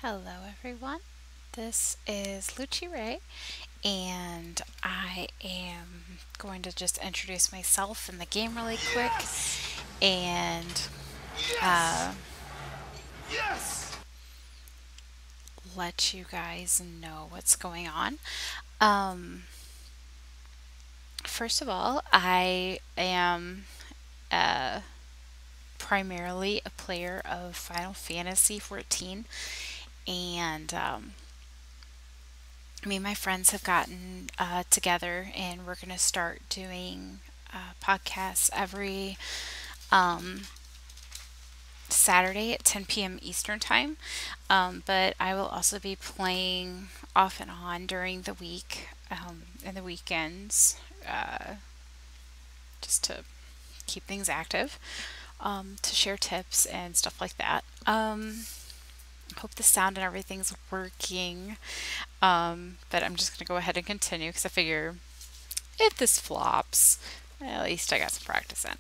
Hello, everyone. This is Luchi Ray, and I am going to just introduce myself and the game really quick and Yes! uh, Yes! let you guys know what's going on. Um, First of all, I am uh, primarily a player of Final Fantasy XIV, and me and my friends have gotten together and we're going to start doing podcasts every um, Saturday at 10 p.m. Eastern Time. But I will also be playing off and on during the week and the weekends just to keep things active, to share tips and stuff like that. Hope the sound and everything's working. But I'm just going to go ahead and continue because I figure if this flops, at least I got some practice in.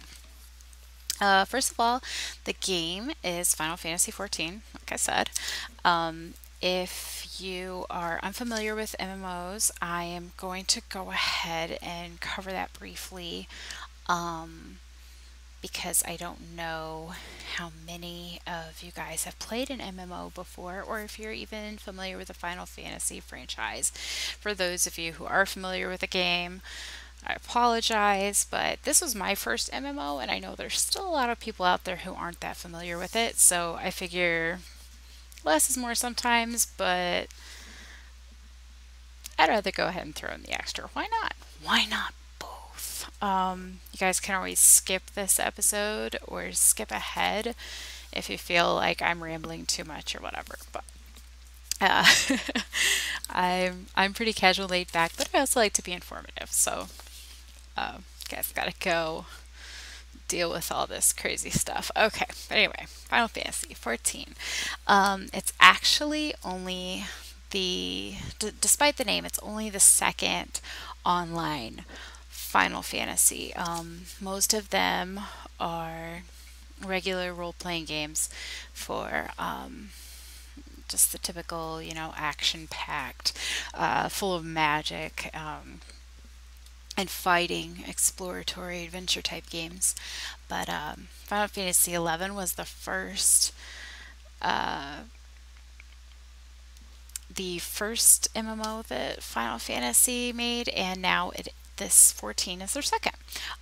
First of all, the game is Final Fantasy XIV, like I said. If you are unfamiliar with MMOs, I am going to go ahead and cover that briefly because I don't know how many of you guys have played an MMO before, or if you're even familiar with the Final Fantasy franchise. For those of you who are familiar with the game, I apologize, but this was my first MMO, and I know there's still a lot of people out there who aren't that familiar with it, so I figure less is more sometimes, but I'd rather go ahead and throw in the extra. Why not? Why not both? You guys can always skip this episode or skip ahead if you feel like I'm rambling too much or whatever, but uh, I'm pretty casual, laid back, but I also like to be informative. So, guys, gotta go deal with all this crazy stuff. Okay, but anyway, Final Fantasy 14. It's actually only despite the name, it's only the second online Final Fantasy. Most of them are regular role playing games for just the typical, action packed, full of magic. And fighting, exploratory adventure type games. But Final Fantasy XI was the first MMO that Final Fantasy made, and now this 14 is their second.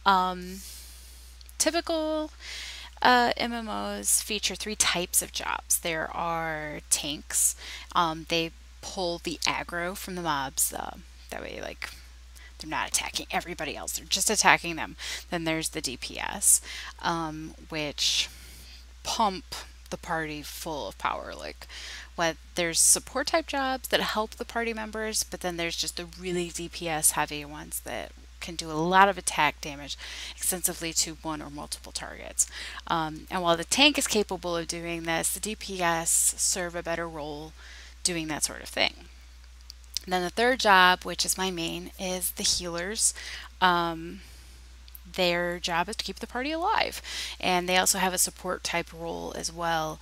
Um, Typical MMOs feature three types of jobs. There are tanks. They pull the aggro from the mobs. That way, like, they're not attacking everybody else, they're just attacking them. Then there's the DPS, which pump the party full of power. Like, what there's support type jobs that help the party members, but then there's just the really DPS heavy ones that can do a lot of attack damage extensively to one or multiple targets. And while the tank is capable of doing this, the DPS serve a better role doing that sort of thing. And then the third job, which is my main, is the healers. Their job is to keep the party alive. And they also have a support type role as well,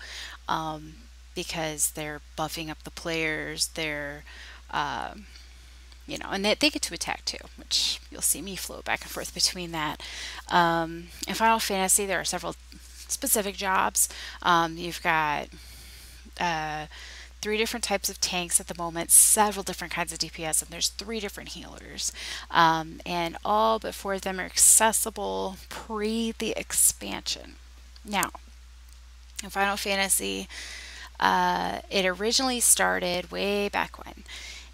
because they're buffing up the players. Uh, and they get to attack too, which you'll see me float back and forth between that. In Final Fantasy, there are several specific jobs. You've got three different types of tanks at the moment, several different kinds of DPS, and there's three different healers. And all but four of them are accessible pre the expansion. Now, in Final Fantasy, it originally started way back when,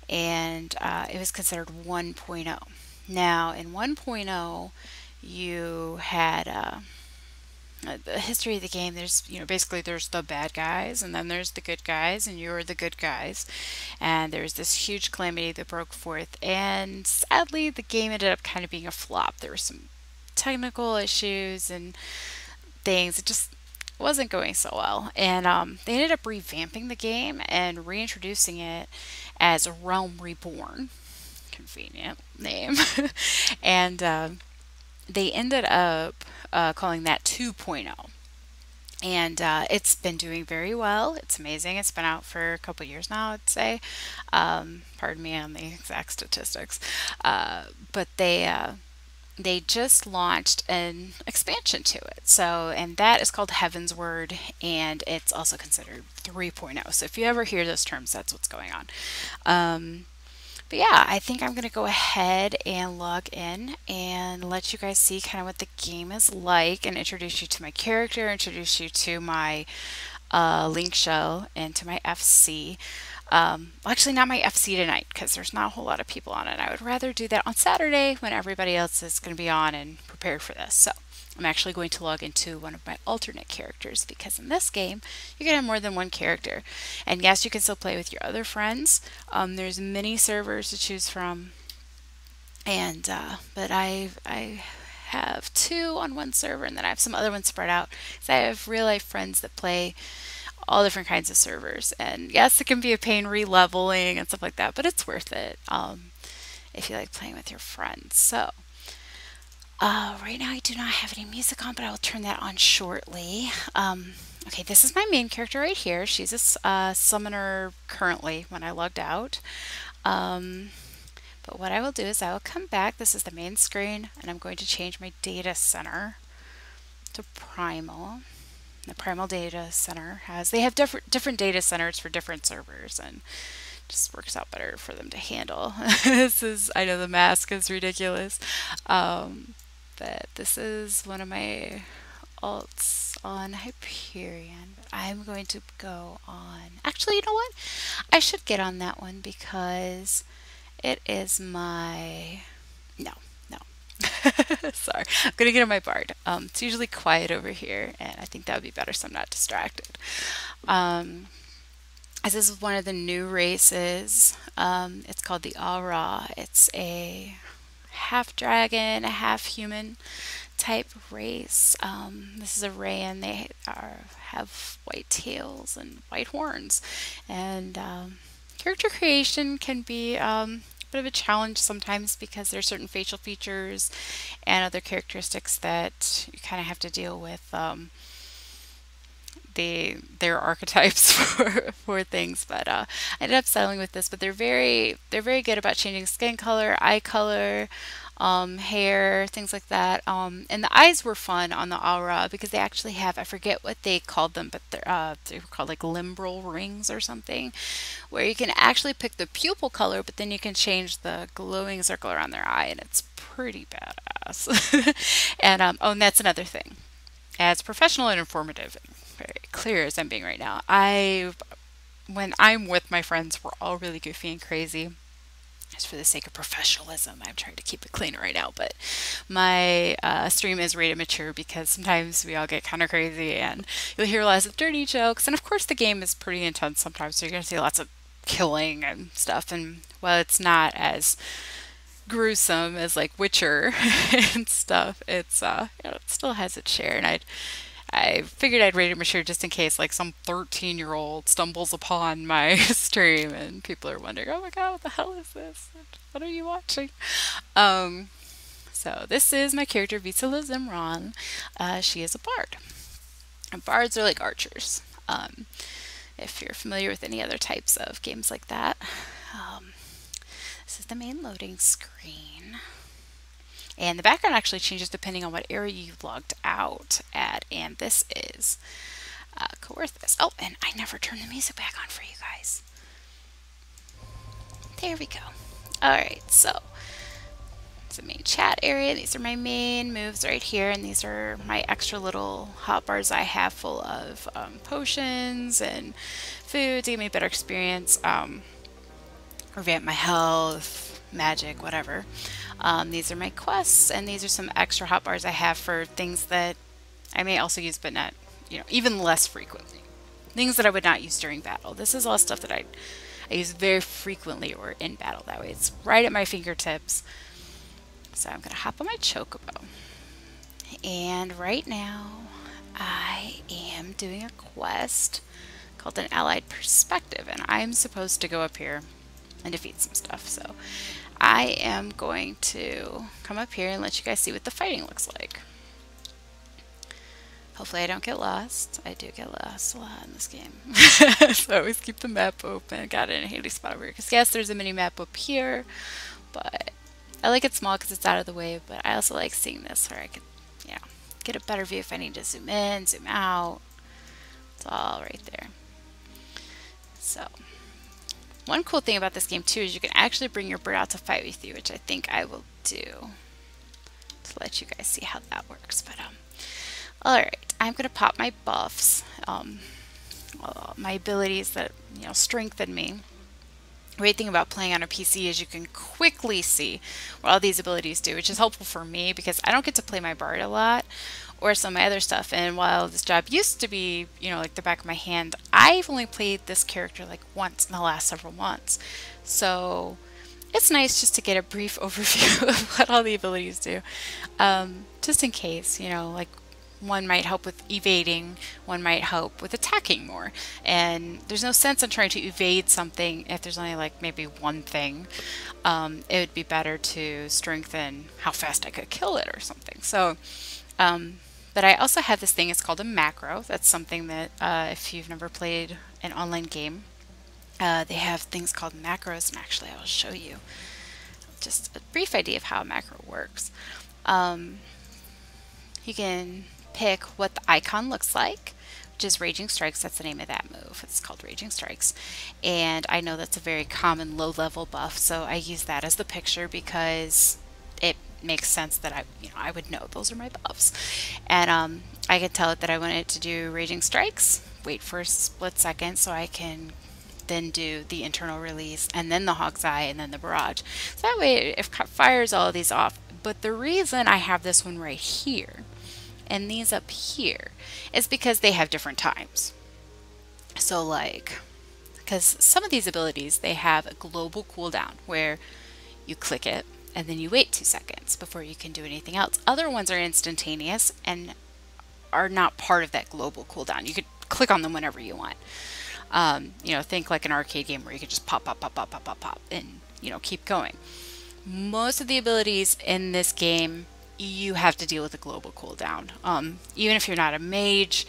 and it was considered 1.0. Now, in 1.0, you had the history of the game. There's, basically there's the bad guys, and then there's the good guys, and you're the good guys. And there's this huge calamity that broke forth, and sadly, the game ended up kind of being a flop. There were some technical issues and things. It just wasn't going so well, and they ended up revamping the game and reintroducing it as Realm Reborn. Convenient name. And they ended up calling that 2.0. And it's been doing very well. It's amazing. It's been out for a couple years now, I'd say. Pardon me on the exact statistics. But they just launched an expansion to it. So, and that is called Heaven's Word, and it's also considered 3.0. So if you ever hear those terms, that's what's going on. But yeah, I think I'm going to go ahead and log in and let you guys see kind of what the game is like and introduce you to my character, introduce you to my link show and to my FC. Well, actually, not my FC tonight because there's not a whole lot of people on it. I would rather do that on Saturday when everybody else is going to be on and prepared for this. So I'm actually going to log into one of my alternate characters because in this game you can have more than one character. And yes, you can still play with your other friends. There's many servers to choose from, and but I have two on one server, and then I have some other ones spread out because I have real life friends that play all different kinds of servers. And yes, it can be a pain re-leveling and stuff like that, but it's worth it if you like playing with your friends. So right now I do not have any music on, but I will turn that on shortly. Okay, this is my main character right here. She's a summoner currently when I logged out. But what I will do is I will come back. This is the main screen, and I'm going to change my data center to Primal. The Primal Data Center they have different data centers for different servers, and just works out better for them to handle. I know the mask is ridiculous, but this is one of my alts on Hyperion. But I'm going to go on, actually, you know what? I should get on that one because it is my, no. Sorry, I'm gonna get on my bard. It's usually quiet over here, and I think that would be better so I'm not distracted. This is one of the new races. It's called the Aura. It's a half dragon, a half human type race. This is a Rayan. They have white tails and white horns, and character creation can be bit of a challenge sometimes because there are certain facial features and other characteristics that you kind of have to deal with their archetypes for things. But I ended up settling with this. But they're very good about changing skin color, eye color, hair, things like that. And the eyes were fun on the Aura because they actually have, I forget what they called them, but they were called like limbral rings or something, where you can actually pick the pupil color, but then you can change the glowing circle around their eye, and it's pretty badass. And oh, and that's another thing. As professional and informative and very clear as I'm being right now, when I'm with my friends, we're all really goofy and crazy. Just for the sake of professionalism, I'm trying to keep it clean right now, but my stream is rated mature because sometimes we all get kind of crazy and you'll hear lots of dirty jokes, and of course the game is pretty intense sometimes, so you're going to see lots of killing and stuff, and while it's not as gruesome as like Witcher and stuff, it's it still has its share, and I figured I'd rate it mature just in case like some 13-year-old stumbles upon my stream and people are wondering, oh my god, what the hell is this? What are you watching? So this is my character, Vizsla Zimran. She is a bard. And bards are like archers. If you're familiar with any other types of games like that. This is the main loading screen. And the background actually changes depending on what area you've logged out at. And this is Coerthus. Oh, and I never turned the music back on for you guys. There we go. Alright, so it's the main chat area. These are my main moves right here. And these are my extra little hotbars I have full of potions and food to give me a better experience. Revamp my health, magic, whatever. These are my quests, and these are some extra hotbars I have for things that I may also use, but not, even less frequently. Things that I would not use during battle. This is all stuff that I use very frequently or in battle. That way it's right at my fingertips. So I'm going to hop on my chocobo. And right now I am doing a quest called an Allied Perspective, and I'm supposed to go up here and defeat some stuff. So I am going to come up here and let you guys see what the fighting looks like. Hopefully I don't get lost. I do get lost a lot in this game. So I always keep the map open. Got it in a handy spot over here. Because yes, there's a mini map up here, but I like it small because it's out of the way, but I also like seeing this where I could, you know, get a better view if I need to zoom in, zoom out. It's all right there. So, one cool thing about this game too is you can actually bring your bird out to fight with you, which I think I will do to let you guys see how that works. But alright, I'm going to pop my buffs, my abilities that, you know, strengthen me. The great thing about playing on a PC is you can quickly see what all these abilities do, which is helpful for me because I don't get to play my bard a lot or some of my other stuff. And while this job used to be, you know, like the back of my hand, I've only played this character like once in the last several months. So it's nice just to get a brief overview of what all the abilities do, just in case, you know, like one might help with evading, one might help with attacking more. And there's no sense in trying to evade something if there's only like maybe one thing. It would be better to strengthen how fast I could kill it or something. So, but I also have this thing, it's called a macro. That's something that if you've never played an online game, they have things called macros, and actually I will show you just a brief idea of how a macro works. You can pick what the icon looks like, which is Raging Strikes. That's the name of that move. It's called Raging Strikes. And I know that's a very common low-level buff, so I use that as the picture because it makes sense that I would know those are my buffs. And I can tell it that I want it to do Raging Strikes, wait for a split second so I can then do the internal release, and then the Hawk's Eye, and then the Barrage. So that way it fires all of these off. But the reason I have this one right here and these up here is because they have different times. So like, because some of these abilities, they have a global cooldown where you click it and then you wait 2 seconds before you can do anything else. Other ones are instantaneous and are not part of that global cooldown. You could click on them whenever you want. You know, think like an arcade game where you could just pop, pop, pop, pop, pop, pop, pop, and, you know, keep going. Most of the abilities in this game, you have to deal with a global cooldown. Even if you're not a mage,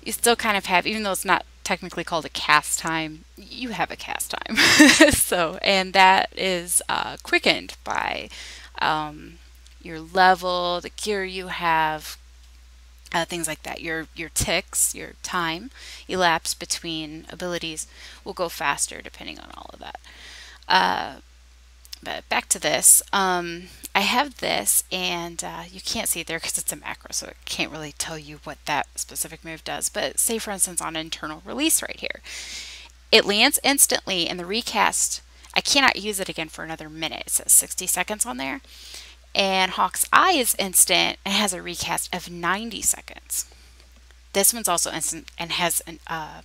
you still kind of have, even though it's not technically called a cast time, you have a cast time. So, and that is quickened by your level, the gear you have, things like that. Your ticks, your time elapsed between abilities will go faster depending on all of that. But back to this, I have this, and you can't see it there because it's a macro, so it can't really tell you what that specific move does. But say, for instance, on internal release right here, it lands instantly, and the recast, I cannot use it again for another minute. It says 60 seconds on there. And Hawk's Eye is instant and has a recast of 90 seconds. This one's also instant and has a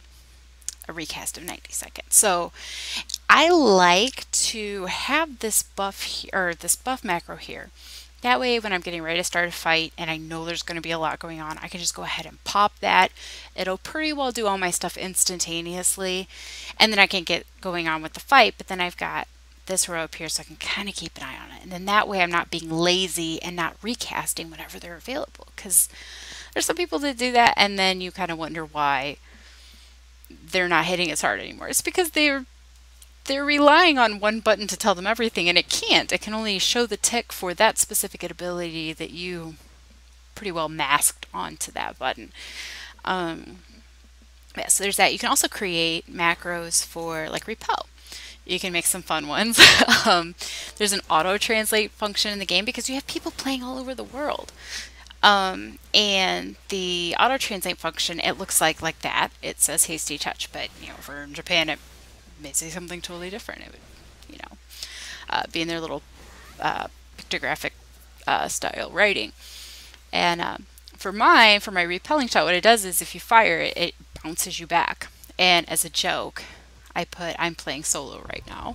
recast of 90 seconds. So I like to have this buff here, or this buff macro here. That way when I'm getting ready to start a fight and I know there's going to be a lot going on, I can just go ahead and pop that. It'll pretty well do all my stuff instantaneously, and then I can get going on with the fight. But then I've got this row up here so I can kind of keep an eye on it. And then that way I'm not being lazy and not recasting whenever they're available. Because there's some people that do that and then you kind of wonder why they're not hitting as hard anymore. It's because they're relying on one button to tell them everything, and it can't. It can only show the tick for that specific ability that you pretty well masked onto that button. Yeah, so there's that. You can also create macros for like repel. You can make some fun ones. There's an auto-translate function in the game because you have people playing all over the world. And the auto-translate function, it looks like that. It says hasty touch, but you know, over in Japan it may say something totally different. It would, you know, be in their little pictographic style writing. And for my repelling shot, what it does is if you fire it, it bounces you back. And as a joke, I'm playing solo right now.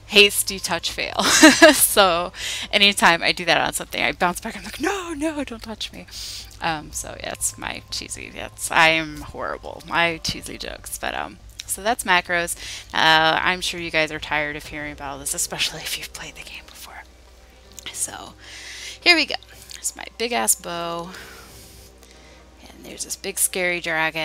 Hasty touch fail. So anytime I do that on something, I bounce back. I'm like, no, don't touch me. So yeah, it's my cheesy. I am horrible. My cheesy jokes. But so that's macros. I'm sure you guys are tired of hearing about this, especially if you've played the game before. So here we go. It's my big ass bow. There's this big scary dragon.